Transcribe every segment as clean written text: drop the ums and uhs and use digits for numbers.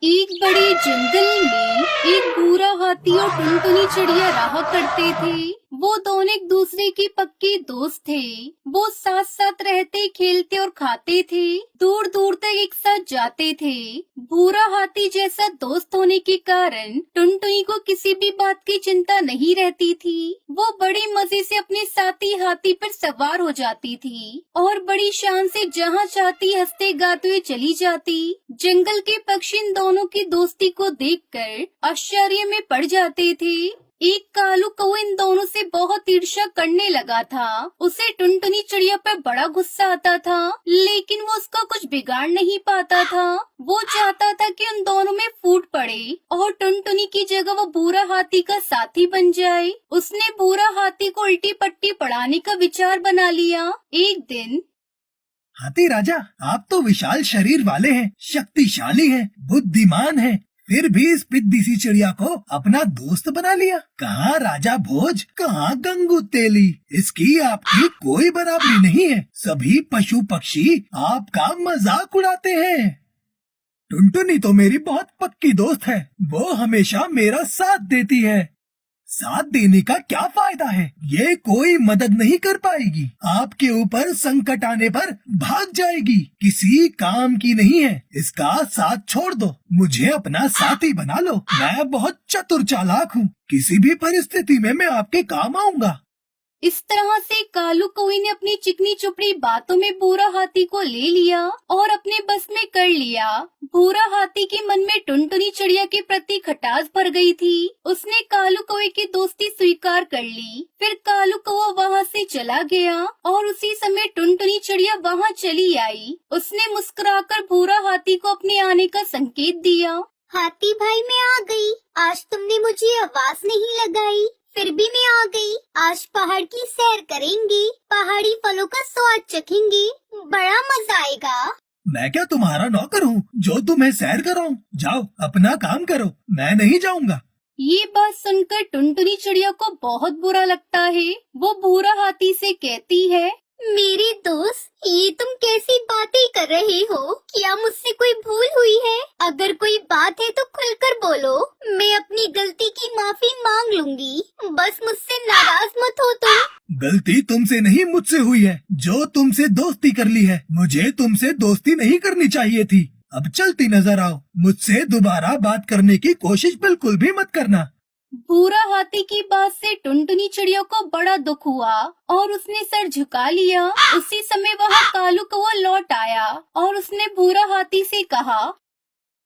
एक बड़े जंगल में एक भूरा हाथी और टुनटुनी चिड़िया रहा करते थे। वो दोनों एक दूसरे के पक्के दोस्त थे। वो साथ साथ रहते, खेलते और खाते थे। दूर दूर तक एक साथ जाते थे। भूरा हाथी जैसा दोस्त होने के कारण टुनटुनी को किसी भी बात की चिंता नहीं रहती थी। वो बड़े मजे से अपने साथी हाथी पर सवार हो जाती थी और बड़ी शान से जहाँ चाहती हंसते गाते हुए चली जाती। जंगल के पक्षी इन दोनों की दोस्ती को देखकर आश्चर्य में पड़ जाते थे। एक कालू कौवा इन दोनों से बहुत ईर्ष्या करने लगा था। उसे टुनटुनी चिड़िया पर बड़ा गुस्सा आता था, लेकिन वो उसका कुछ बिगाड़ नहीं पाता था। वो चाहता था कि उन दोनों में फूट पड़े और टुनटुनी की जगह वो भूरा हाथी का साथी बन जाए। उसने भूरा हाथी को उल्टी पट्टी पढ़ाने का विचार बना लिया। एक दिन, हाथी राजा, आप तो विशाल शरीर वाले हैं, शक्तिशाली हैं, बुद्धिमान हैं, फिर भी इस पिद्दी सी चिड़िया को अपना दोस्त बना लिया। कहाँ राजा भोज, कहाँ गंगू तेली, इसकी आपकी कोई बराबरी नहीं है। सभी पशु पक्षी आपका मजाक उड़ाते हैं। टुनटुनी तो मेरी बहुत पक्की दोस्त है, वो हमेशा मेरा साथ देती है। साथ देने का क्या फायदा है, ये कोई मदद नहीं कर पाएगी। आपके ऊपर संकट आने पर भाग जाएगी, किसी काम की नहीं है। इसका साथ छोड़ दो, मुझे अपना साथी बना लो। मैं बहुत चतुर चालाक हूँ, किसी भी परिस्थिति में मैं आपके काम आऊंगा। इस तरह से कालू कौवे ने अपनी चिकनी चुपड़ी बातों में भूरा हाथी को ले लिया और अपने बस में कर लिया। भूरा हाथी के मन में टुनटुनी चिड़िया के प्रति खटास भर गई थी। उसने कालू कौवे की दोस्ती स्वीकार कर ली। फिर कालू कौवा वहाँ से चला गया और उसी समय टुनटुनी चिड़िया वहाँ चली आई। उसने मुस्कुराकर भूरा हाथी को अपने आने का संकेत दिया। हाथी भाई, मैं आ गई। आज तुमने मुझे आवाज नहीं लगाई, फिर भी मैं आ गई। आज पहाड़ की सैर करेंगे, पहाड़ी फलों का स्वाद चखेंगे, बड़ा मजा आएगा। मैं क्या तुम्हारा नौकर हूँ जो तुम्हें सैर कराऊं? जाओ अपना काम करो, मैं नहीं जाऊंगा। ये बात सुनकर टुनटुनी चिड़िया को बहुत बुरा लगता है। वो भूरा हाथी से कहती है, मेरे दोस्त, ये तुम कैसी बातें कर रहे हो? क्या मुझसे कोई भूल हुई है? अगर कोई बात है तो खुलकर बोलो, मैं अपनी गलती की माफी मांग लूंगी। बस मुझसे नाराज मत हो तुम। गलती तुमसे नहीं मुझसे हुई है, जो तुमसे दोस्ती कर ली है। मुझे तुमसे दोस्ती नहीं करनी चाहिए थी। अब चलती नजर आओ, मुझसे दोबारा बात करने की कोशिश बिल्कुल भी मत करना। भूरा हाथी की बात से टुनटुनी चिड़िया को बड़ा दुख हुआ और उसने सर झुका लिया। उसी समय वहाँ कालू कौवा लौट आया और उसने भूरा हाथी से कहा,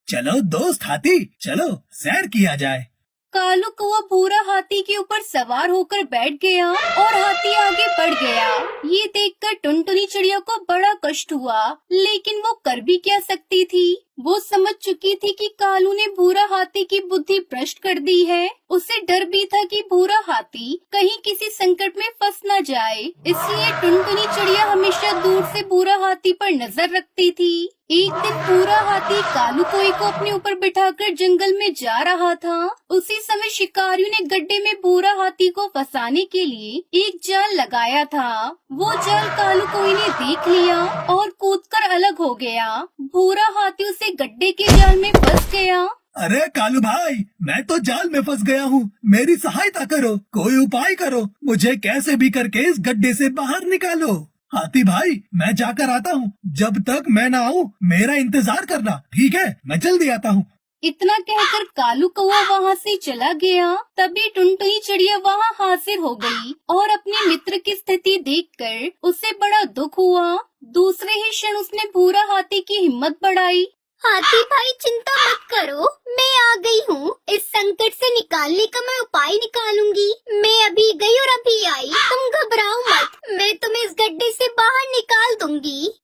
चलो दोस्त हाथी, चलो सैर किया जाए। कालू कौवा भूरा हाथी के ऊपर सवार होकर बैठ गया और हाथी आगे बढ़ गया। ये देखकर टुनटुनी चिड़िया को बड़ा कष्ट हुआ, लेकिन वो कर भी क्या सकती थी। वो समझ चुकी थी कि कालू ने भूरा हाथी की बुद्धि भ्रष्ट कर दी है। उसे डर भी था कि भूरा हाथी कहीं किसी संकट में फंस न जाए, इसलिए टुनटुनी चिड़िया हमेशा दूर से भूरा हाथी पर नजर रखती थी। एक दिन भूरा हाथी कालू कौवे को अपने ऊपर बिठाकर जंगल में जा रहा था। उसी समय शिकारियों ने गड्ढे में भूरा हाथी को फंसाने के लिए एक जाल लगाया था। वो जाल कालू कौवे ने देख लिया और कूदकर अलग हो गया। भूरा हाथी उसे गड्ढे के जाल में फंस गया। अरे कालू भाई, मैं तो जाल में फंस गया हूँ, मेरी सहायता करो, कोई उपाय करो, मुझे कैसे भी करके इस गड्ढे से बाहर निकालो। हाथी भाई, मैं जाकर आता हूँ, जब तक मैं ना आऊँ मेरा इंतजार करना, ठीक है? मैं जल्दी आता हूँ। इतना कहकर कालू कौवा वहाँ से चला गया। तभी टुनटुनी चिड़िया वहाँ हाजिर हो गई और अपने मित्र की स्थिति देखकर उसे बड़ा दुख हुआ। दूसरे ही क्षण उसने भूरा हाथी की हिम्मत बढ़ाई। हाथी भाई, चिंता मत करो, मैं आ गई हूँ। इस संकट से निकालने का मैं उपाय निकालूंगी। मैं अभी गई और अभी आई, तुम घबराओ मत, मैं तुम्हें इस गड्ढे से बाहर निकाल दूंगी।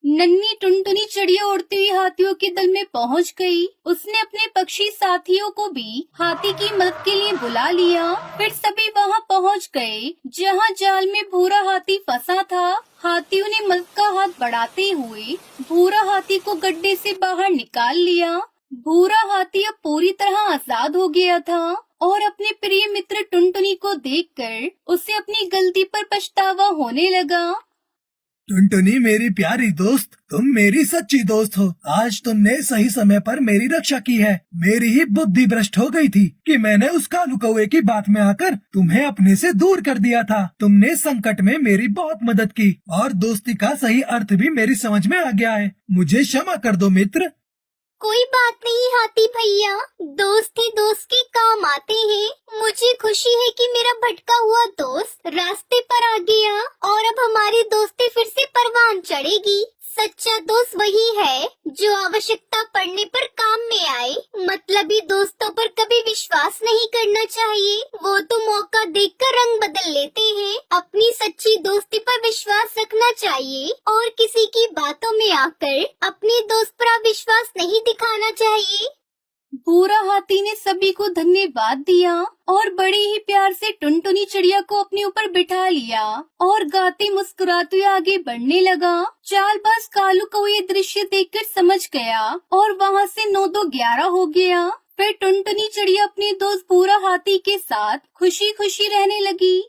नन्ही टुनटुनी चिड़िया उड़ती हुई हाथियों के दल में पहुंच गई। उसने अपने पक्षी साथियों को भी हाथी की मदद के लिए बुला लिया। फिर सभी वहां पहुंच गए जहां जाल में भूरा हाथी फंसा था। हाथियों ने मदद का हाथ बढ़ाते हुए भूरा हाथी को गड्ढे से बाहर निकाल लिया। भूरा हाथी अब पूरी तरह आजाद हो गया था और अपने प्रिय मित्र टुनटुनी को देखकर उसे अपनी गलती पर पछतावा होने लगा। टुनटुनी मेरी प्यारी दोस्त, तुम मेरी सच्ची दोस्त हो। आज तुमने सही समय पर मेरी रक्षा की है। मेरी ही बुद्धि भ्रष्ट हो गई थी कि मैंने उस कालू कौवे की बात में आकर तुम्हें अपने से दूर कर दिया था। तुमने संकट में मेरी बहुत मदद की और दोस्ती का सही अर्थ भी मेरी समझ में आ गया है। मुझे क्षमा कर दो मित्र। कोई बात नहीं हाथी भैया, दोस्त ही दोस्त के काम आते हैं। मुझे खुशी है कि मेरा भटका हुआ दोस्त रास्ते पर आ गया और अब हमारी दोस्ती फिर से परवान चढ़ेगी। सच्चा दोस्त वही है जो आवश्यकता पड़ने पर काम में आए। मतलबी दोस्तों पर कभी विश्वास नहीं करना चाहिए, वो तो मौका देखकर रंग बदल लेते हैं। अपनी सच्ची दोस्ती पर विश्वास रखना चाहिए और किसी की बातों में आकर अपने दोस्त पर अविश्वास नहीं दिखाना चाहिए। भूरा हाथी ने सभी को धन्यवाद दिया और बड़े ही प्यार से टुनटुनी चिड़िया को अपने ऊपर बिठा लिया और गाते मुस्कुराते आगे बढ़ने लगा। चालबाज कालू को ये दृश्य देखकर समझ गया और वहाँ से 9-2-11 हो गया। फिर टुनटुनी चिड़िया अपने दोस्त भूरा हाथी के साथ खुशी खुशी रहने लगी।